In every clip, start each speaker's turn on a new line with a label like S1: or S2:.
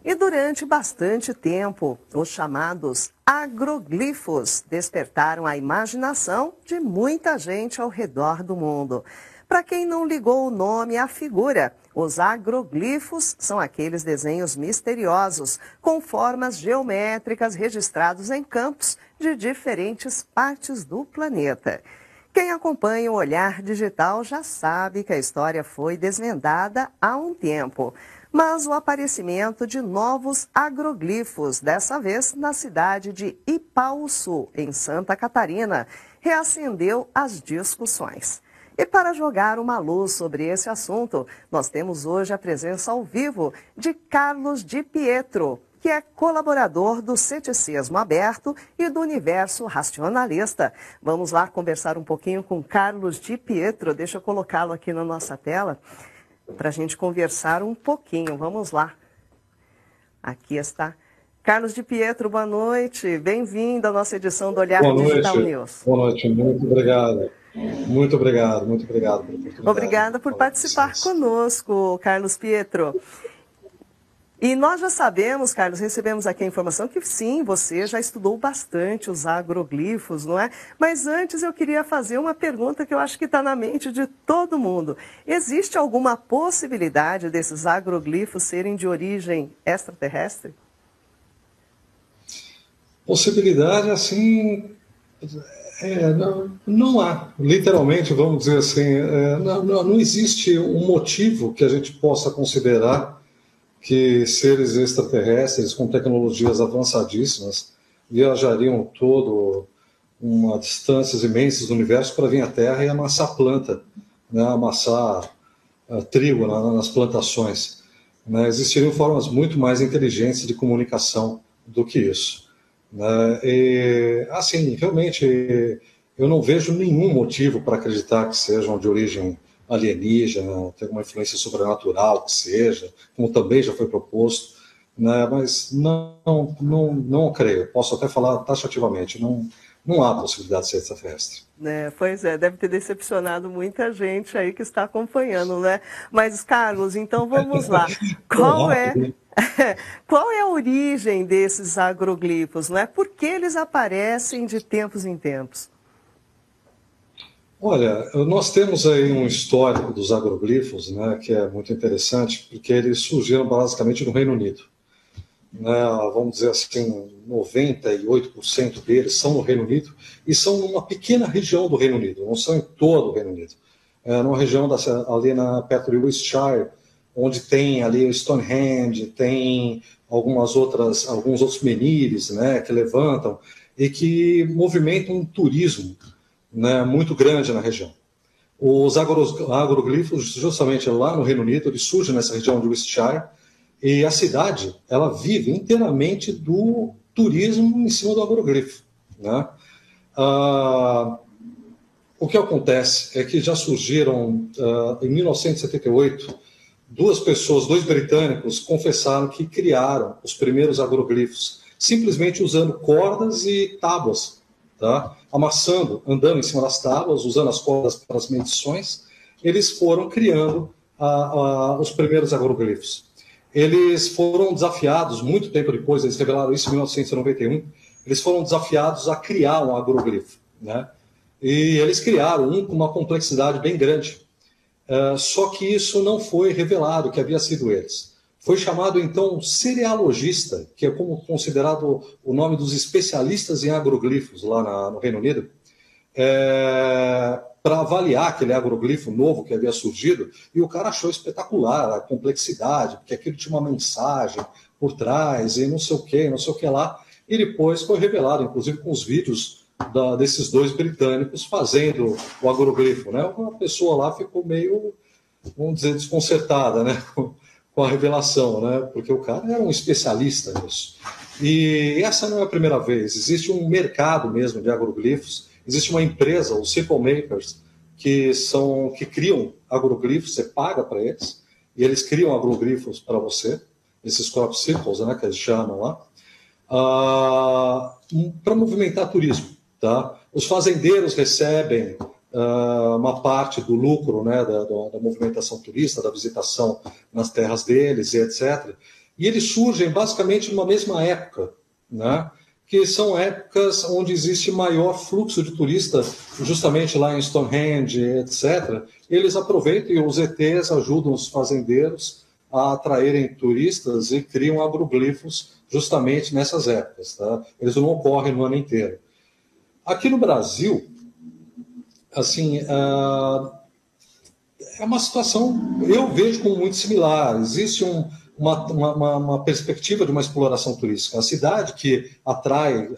S1: E durante bastante tempo, os chamados agroglifos despertaram a imaginação de muita gente ao redor do mundo. Para quem não ligou o nome à figura, os agroglifos são aqueles desenhos misteriosos com formas geométricas registrados em campos de diferentes partes do planeta. Quem acompanha o Olhar Digital já sabe que a história foi desvendada há um tempo. Mas o aparecimento de novos agroglifos, dessa vez na cidade de Ipaúçu, em Santa Catarina, reacendeu as discussões. E para jogar uma luz sobre esse assunto, nós temos hoje a presença ao vivo de Carlos Di Pietro, que é colaborador do Ceticismo Aberto e do Universo Racionalista. Vamos lá conversar um pouquinho com Carlos Di Pietro. Deixa eu colocá-lo aqui na nossa tela para a gente conversar um pouquinho. Vamos lá. Aqui está. Carlos Di Pietro, boa noite. Bem-vindo à nossa edição do Olhar Digital News.
S2: Boa noite, muito obrigado. Muito obrigado pela oportunidade.
S1: Obrigada por participar conosco, Carlos Pietro. E nós já sabemos, Carlos, recebemos aqui a informação que sim, você já estudou bastante os agroglifos, não é? Mas antes eu queria fazer uma pergunta que eu acho que está na mente de todo mundo. Existe alguma possibilidade desses agroglifos serem de origem extraterrestre?
S2: Possibilidade, assim, não há. Literalmente, vamos dizer assim, não existe um motivo que a gente possa considerar que seres extraterrestres com tecnologias avançadíssimas viajariam distâncias imensas do universo para vir à Terra e amassar planta, né, amassar trigo nas plantações. Né, existiriam formas muito mais inteligentes de comunicação do que isso. Né, e, assim, realmente, eu não vejo nenhum motivo para acreditar que sejam de origem alienígena, tem uma influência sobrenatural que seja, como também já foi proposto, né? Mas não creio. Posso até falar taxativamente, não há possibilidade de ser extraterrestre.
S1: Pois é, deve ter decepcionado muita gente aí que está acompanhando, né? Mas, Carlos, então vamos lá. Qual é a origem desses agroglifos, não é? Por que eles aparecem de tempos em tempos?
S2: Olha, nós temos aí um histórico dos agroglifos, né, que é muito interessante, porque eles surgiram basicamente no Reino Unido. Né, vamos dizer assim, 98% deles são no Reino Unido e são numa pequena região do Reino Unido, não são em todo o Reino Unido. Numa região ali perto de Worcestershire, onde tem ali o Stonehenge, tem alguns outros menires, né, que levantam e que movimentam um turismo, né, muito grande na região. Os agroglifos, justamente lá no Reino Unido, eles surgem nessa região de Worcestershire, e a cidade ela vive inteiramente do turismo em cima do agroglifo. Né? O que acontece é que já surgiram, em 1978, dois britânicos confessaram que criaram os primeiros agroglifos, simplesmente usando cordas e tábuas, tá? Amassando, andando em cima das tábuas, usando as cordas para as medições, eles foram criando os primeiros agroglifos. Eles foram desafiados, muito tempo depois, eles revelaram isso em 1991, eles foram desafiados a criar um agroglifo, né? E eles criaram um com uma complexidade bem grande. Só que isso não foi revelado que havia sido eles. Foi chamado, então, cerealogista, que é como considerado o nome dos especialistas em agroglifos lá no Reino Unido, para avaliar aquele agroglifo novo que havia surgido, e o cara achou espetacular a complexidade, porque aquilo tinha uma mensagem por trás, e não sei o que lá, e depois foi revelado, inclusive com os vídeos desses dois britânicos fazendo o agroglifo. Né? Uma pessoa lá ficou meio, vamos dizer, desconcertada, né? Com a revelação, né? Porque o cara era um especialista nisso. E essa não é a primeira vez. Existe um mercado mesmo de agroglifos. Existe uma empresa, os Simple Makers, que criam agroglifos. Você paga para eles e eles criam agroglifos para você. Esses crop circles, né, que eles chamam lá, para movimentar turismo. Tá? Os fazendeiros recebem uma parte do lucro, né, da movimentação turista, da visitação nas terras deles e etc. E eles surgem basicamente numa mesma época, né? Que são épocas onde existe maior fluxo de turistas, justamente lá em Stonehenge, etc. Eles aproveitam e os ETs ajudam os fazendeiros a atraírem turistas e criam agroglifos justamente nessas épocas. Tá? Eles não ocorrem no ano inteiro. Aqui no Brasil, assim, é uma situação, eu vejo como muito similar. Existe uma perspectiva de uma exploração turística. A cidade que atrai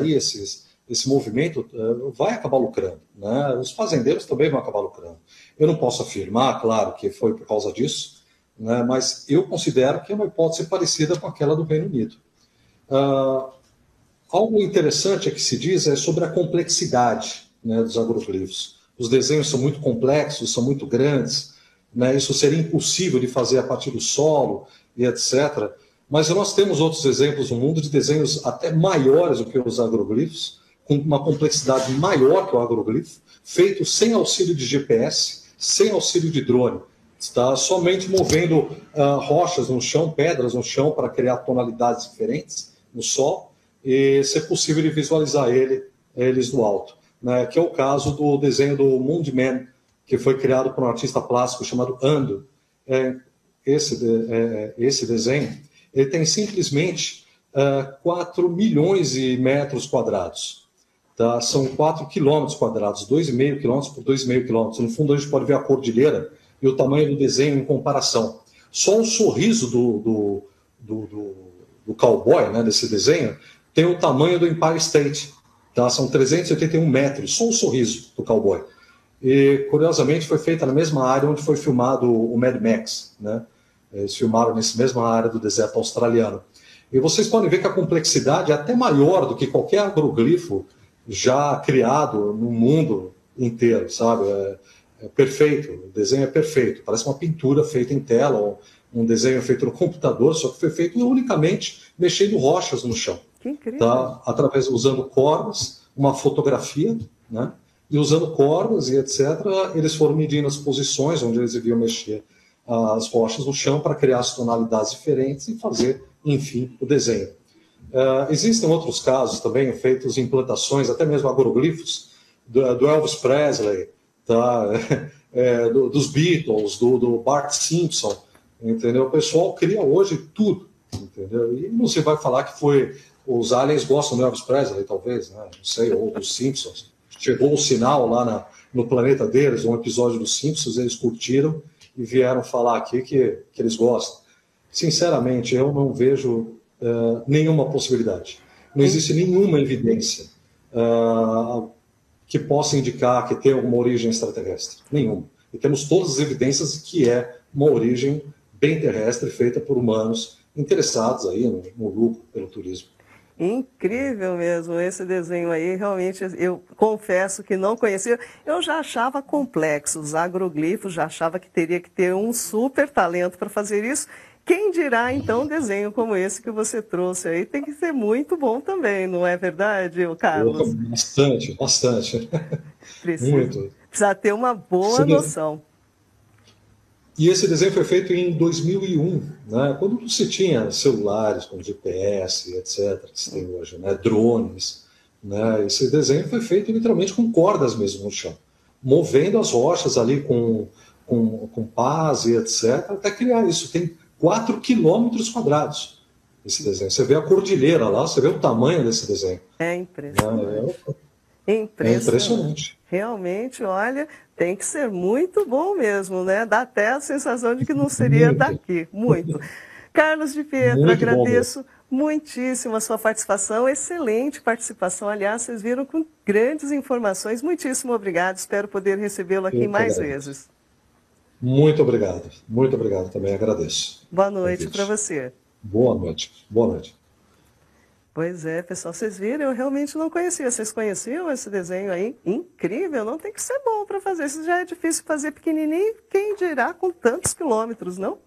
S2: esse movimento vai acabar lucrando. Né? Os fazendeiros também vão acabar lucrando. Eu não posso afirmar, claro, que foi por causa disso, né? Mas eu considero que é uma hipótese parecida com aquela do Reino Unido. Algo interessante que se diz é sobre a complexidade, né, dos agroglifos. Os desenhos são muito complexos, são muito grandes, né? Isso seria impossível de fazer a partir do solo e etc. Mas nós temos outros exemplos no mundo de desenhos até maiores do que os agroglifos, com uma complexidade maior que o agroglifo, feito sem auxílio de GPS, sem auxílio de drone. Está somente movendo rochas no chão, pedras no chão, para criar tonalidades diferentes no sol, e ser possível de visualizar eles do alto. Né, que é o caso do desenho do Moondyman, que foi criado por um artista plástico chamado Ando. Esse desenho ele tem simplesmente 4 milhões de metros quadrados. Tá? São 4 quilômetros quadrados, 2,5 quilômetros por 2,5 quilômetros. No fundo, a gente pode ver a cordilheira e o tamanho do desenho em comparação. Só o sorriso do cowboy, né, desse desenho, tem o tamanho do Empire State. Tá? São 381 metros, só o sorriso do cowboy. E, curiosamente, foi feita na mesma área onde foi filmado o Mad Max. Né? Eles filmaram nessa mesma área do deserto australiano. E vocês podem ver que a complexidade é até maior do que qualquer agroglifo já criado no mundo inteiro, sabe? É perfeito, o desenho é perfeito. Parece uma pintura feita em tela, ou um desenho feito no computador, só que foi feito unicamente mexendo rochas no chão.
S1: Que incrível.
S2: Tá? Usando cordas, uma fotografia, né? E usando cordas e etc., eles foram medindo as posições onde eles deviam mexer as rochas no chão para criar as tonalidades diferentes e fazer, enfim, o desenho. Existem outros casos também, feitos em plantações, até mesmo agroglifos, do Elvis Presley, tá? Dos Beatles, do Bart Simpson, entendeu? O pessoal cria hoje tudo, entendeu? E não se vai falar que foi... Os aliens gostam do Elvis Presley, talvez, né? Não sei, ou dos Simpsons. Chegou o sinal lá no planeta deles, um episódio dos Simpsons, eles curtiram e vieram falar aqui que eles gostam. Sinceramente, eu não vejo nenhuma possibilidade. Não existe nenhuma evidência que possa indicar que tem alguma origem extraterrestre. Nenhuma. E temos todas as evidências de que é uma origem bem terrestre, feita por humanos interessados aí no lucro pelo turismo.
S1: Incrível mesmo esse desenho aí, realmente eu confesso que não conhecia. Eu já achava complexo os agroglifos, já achava que teria que ter um super talento para fazer isso. Quem dirá então um desenho como esse que você trouxe aí? Tem que ser muito bom também, não é verdade, Carlos?
S2: Bastante. Muito.
S1: Precisa ter uma boa noção.
S2: E esse desenho foi feito em 2001, né, quando não se tinha celulares com GPS, etc., que se tem hoje, né, drones. Né, esse desenho foi feito literalmente com cordas mesmo no chão, movendo as rochas ali com pás e etc., até criar isso. Tem 4 quilômetros quadrados esse desenho. Você vê a cordilheira lá, você vê o tamanho desse desenho.
S1: É impressionante. É impressionante. Realmente, olha, tem que ser muito bom mesmo, né? Dá até a sensação de que não seria daqui. Muito. Carlos de Pietro, muito agradeço muitíssimo a sua participação. Excelente participação. Aliás, vocês viram com grandes informações. Muitíssimo obrigado. Espero poder recebê-lo aqui mais vezes.
S2: Muito obrigado também. Agradeço.
S1: Boa noite para você.
S2: Boa noite.
S1: Pois é, pessoal, vocês viram, eu realmente não conhecia. Vocês conheciam esse desenho aí? Incrível, não tem que ser bom para fazer. Isso já é difícil fazer pequenininho, quem dirá com tantos quilômetros, não?